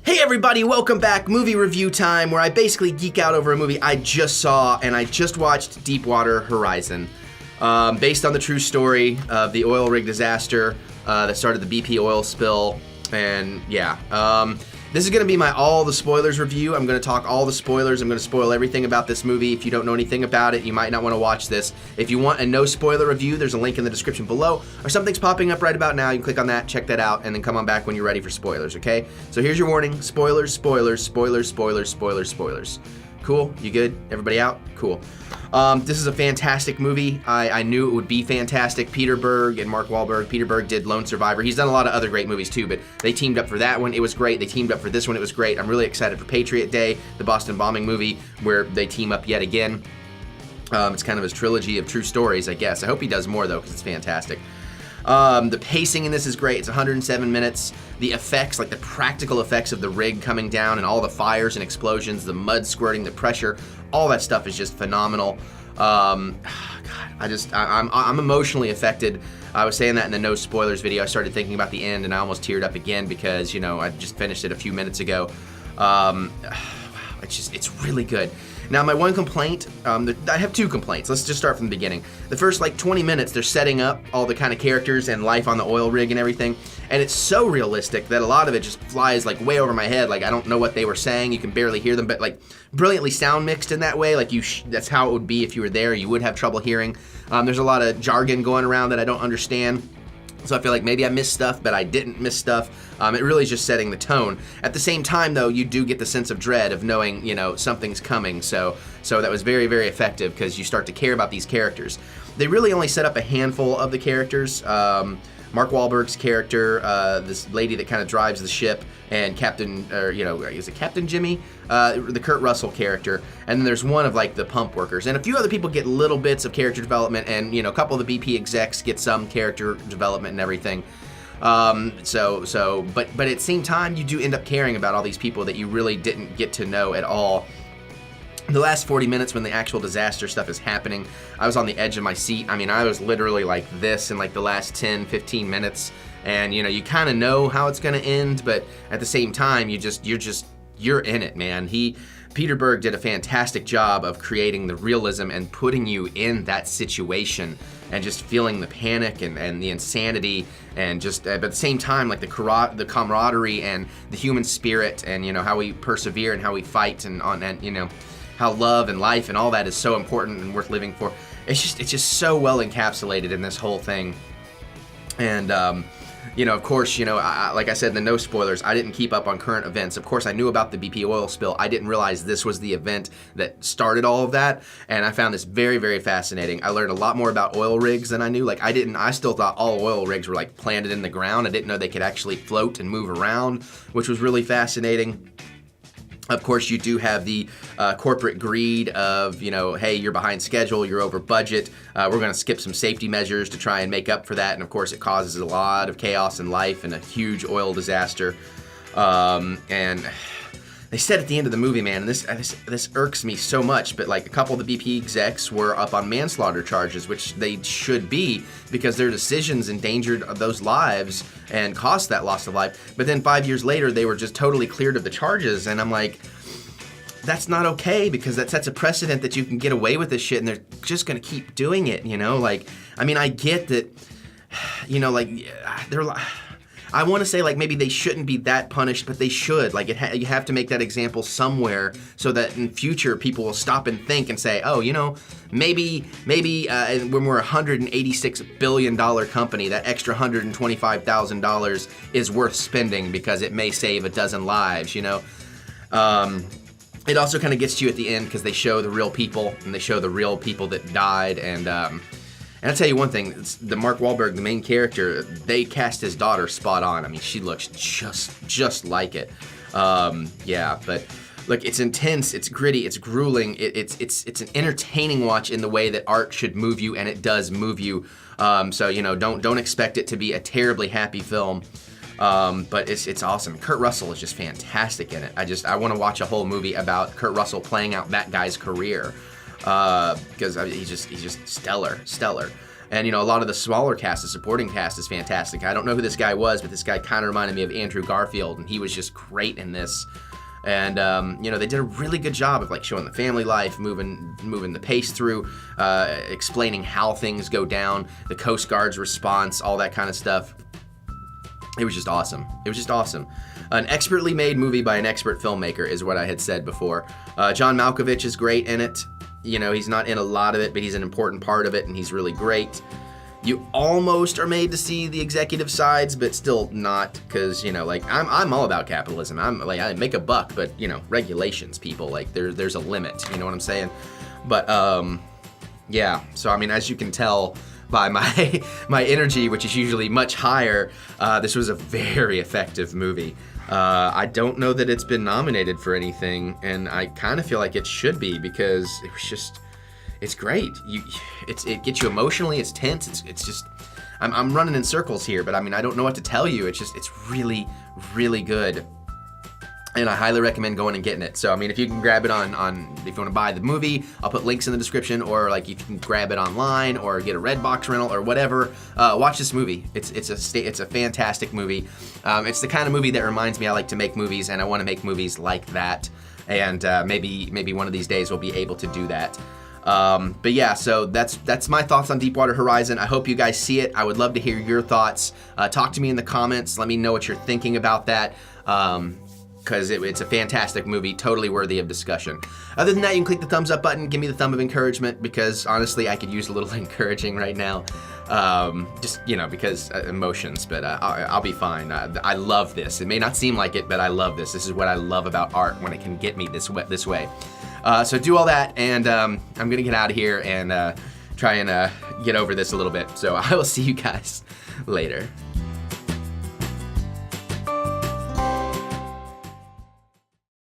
Hey everybody, welcome back. Movie review time, where I basically geek out over a movie I just saw, and I just watched Deepwater Horizon. Based on the true story of the oil rig disaster that started the BP oil spill, and yeah. This is going to be my all the spoilers review. I'm going to talk all the spoilers. I'm going to spoil everything about this movie. If you don't know anything about it, you might not want to watch this. If you want a no spoiler review, there's a link in the description below, or something's popping up right about now. You can click on that, check that out, and then come on back when you're ready for spoilers, okay? So here's your warning. Spoilers, spoilers, spoilers, spoilers, spoilers, spoilers. Cool? You good? Everybody out? Cool. This is a fantastic movie. I knew it would be fantastic. Peter Berg and Mark Wahlberg. Peter Berg did Lone Survivor. He's done a lot of other great movies too, but they teamed up for that one. It was great. They teamed up for this one. It was great. I'm really excited for Patriot Day, the Boston bombing movie, where they team up yet again. It's kind of his trilogy of true stories, I guess. I hope he does more though, because it's fantastic. The pacing in this is great. It's 107 minutes. The effects, like the practical effects of the rig coming down and all the fires and explosions, the mud squirting, the pressure, all that stuff is just phenomenal. God, I'm emotionally affected. I was saying that in the no spoilers video. I started thinking about the end and I almost teared up again because, you know, I just finished it a few minutes ago. It's really good. Now, my one complaint, I have two complaints. Let's just start from the beginning. The first, 20 minutes, they're setting up all the kind of characters and life on the oil rig and everything, and it's so realistic that a lot of it just flies, way over my head. I don't know what they were saying. You can barely hear them, but, brilliantly sound mixed in that way. That's how it would be if you were there. You would have trouble hearing. There's a lot of jargon going around that I don't understand. So I feel like maybe I missed stuff, but I didn't miss stuff. It really is just setting the tone. At the same time, though, you do get the sense of dread of knowing, something's coming. So that was very, very effective because you start to care about these characters. They really only set up a handful of the characters. Mark Wahlberg's character, this lady that kind of drives the ship, and is it Captain Jimmy? The Kurt Russell character. And then there's one of the pump workers. And a few other people get little bits of character development, and a couple of the BP execs get some character development and everything. But at the same time, you do end up caring about all these people that you really didn't get to know at all. The last 40 minutes when the actual disaster stuff is happening, I was on the edge of my seat. I mean, I was literally like this in the last 10, 15 minutes. And, you kind of know how it's going to end, but at the same time, you're in it, man. Peter Berg did a fantastic job of creating the realism and putting you in that situation and just feeling the panic and the insanity and just, but at the same time, the camaraderie and the human spirit and, how we persevere and how we fight and how love and life and all that is so important and worth living for. It's just so well encapsulated in this whole thing. And, of course, like I said in the no spoilers, I didn't keep up on current events. Of course, I knew about the BP oil spill. I didn't realize this was the event that started all of that. And I found this very, very fascinating. I learned a lot more about oil rigs than I knew. I still thought all oil rigs were planted in the ground. I didn't know they could actually float and move around, which was really fascinating. Of course, you do have the corporate greed of, hey, you're behind schedule, you're over budget, we're going to skip some safety measures to try and make up for that. And of course, it causes a lot of chaos in life and a huge oil disaster. And they said at the end of the movie, man, and this irks me so much, but a couple of the BP execs were up on manslaughter charges, which they should be because their decisions endangered those lives and cost that loss of life. But then 5 years later, they were just totally cleared of the charges, and I'm like, that's not okay because that sets a precedent that you can get away with this shit, and they're just gonna keep doing it, I get that, they're I want to say maybe they shouldn't be that punished, but they should. You have to make that example somewhere so that in future people will stop and think and say, oh, maybe when we're a $186 billion company, that extra $125,000 is worth spending because it may save a dozen lives. It also kind of gets to you at the end because they show the real people and they show the real people that died and I'll tell you one thing, the Mark Wahlberg, the main character, they cast his daughter spot on. I mean, she looks just like it. But look, it's intense, it's gritty, it's grueling, it's an entertaining watch in the way that art should move you, and it does move you. Don't expect it to be a terribly happy film. But it's awesome. Kurt Russell is just fantastic in it. I want to watch a whole movie about Kurt Russell playing out that guy's career. Because he's just stellar. And, you know, a lot of the smaller cast, the supporting cast is fantastic. I don't know who this guy was, but this guy kind of reminded me of Andrew Garfield, and he was just great in this. And, you know, they did a really good job of, like, showing the family life, moving the pace through, explaining how things go down, the Coast Guard's response, all that kind of stuff. It was just awesome. It was just awesome. An expertly made movie by an expert filmmaker is what I had said before. John Malkovich is great in it. You know, he's not in a lot of it, but he's an important part of it, and he's really great. You almost are made to see the executive sides, but still not, because, you know, like, I'm all about capitalism. I'm like, I make a buck, but, you know, regulations, people, like, there's a limit, you know what I'm saying? But, yeah, so, I mean, as you can tell by my energy, which is usually much higher, this was a very effective movie. I don't know that it's been nominated for anything, and I kind of feel like it should be, because it was just, it's great. It gets you emotionally, it's tense, it's just, I'm running in circles here, but I mean, I don't know what to tell you. It's really, really good. And I highly recommend going and getting it. So, I mean, if you can grab it on if you want to buy the movie, I'll put links in the description, or like if you can grab it online or get a Redbox rental or whatever, watch this movie. It's a fantastic movie. It's the kind of movie that reminds me I like to make movies, and I want to make movies like that. And maybe one of these days we'll be able to do that. But yeah, so that's my thoughts on Deepwater Horizon. I hope you guys see it. I would love to hear your thoughts. Talk to me in the comments. Let me know what you're thinking about that. Because it's a fantastic movie, totally worthy of discussion. Other than that, you can click the thumbs up button, give me the thumb of encouragement, because honestly, I could use a little encouraging right now. Just, you know, because emotions, but I'll be fine. I love this. It may not seem like it, but I love this. This is what I love about art, when it can get me this way. So do all that, and I'm gonna get out of here and try and get over this a little bit. So I will see you guys later.